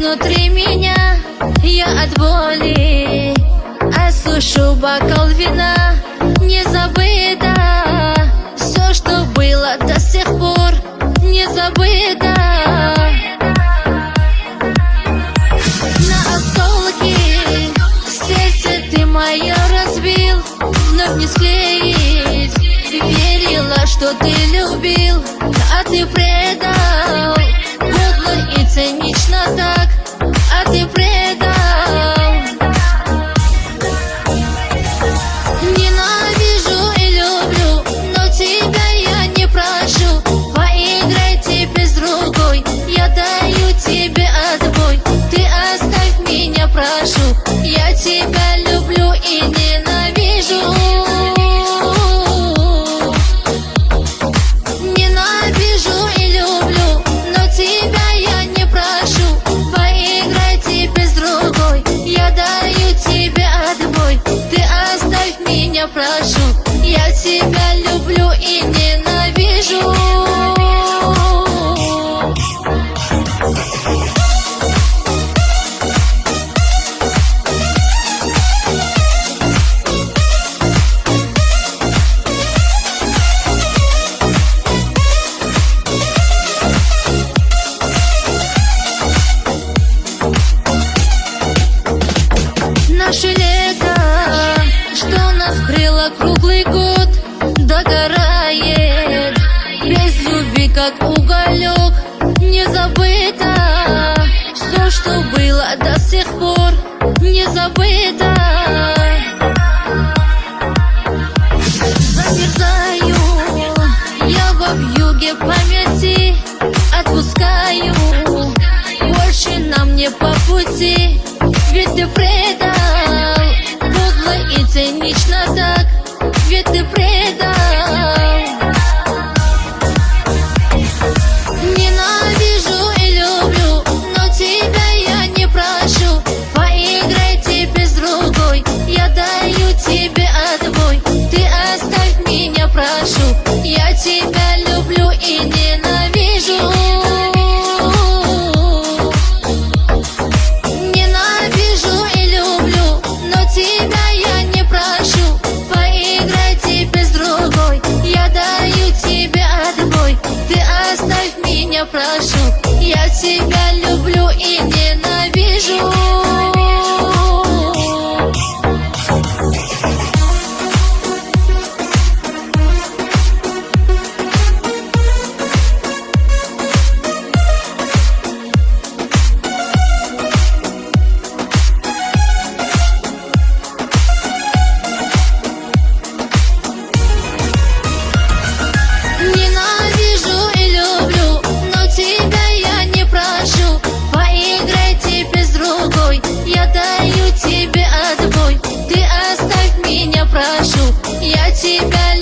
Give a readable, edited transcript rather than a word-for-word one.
внутри меня, я от боли осушу бокал вина. Не забыто все, что было до сих пор, не забыто. На осколки сердце ты мое разбил, вновь не склеить. Верила, что ты любил, а ты предал. Подло и цинично так, а ты предал. Ненавижу и люблю, но тебя я не прошу. Поиграй теперь с другой, я даю тебе отбой. Ты оставь меня, прошу, я тебя люблю и ненавижу. Ненавижу и люблю, но тебя я не прошу. Поиграй теперь с другой, я даю тебе отбой. Ты оставь меня, прошу, я тебя люблю и ненавижу. Наше лето, что нас крыло круглый год, догорает без любви, как уголек. Не забыто все, что было до сих пор, не забыто. Замерзаю я во вьюге памяти, отпускаю, больше нам не по пути. Ведь ты предал, подло и цинично так, ведь ты предал. Ненавижу и люблю, но тебя я не прошу. Поиграй теперь с другой, я даю тебе отбой. Ты оставь меня, прошу, я тебя люблю и ненавижу. Тебя я не прошу, поиграй теперь с другой, я даю тебе отбой. Ты оставь меня, прошу, я тебя люблю и ненавижу. Я даю тебе отбой, ты оставь меня, прошу, я тебя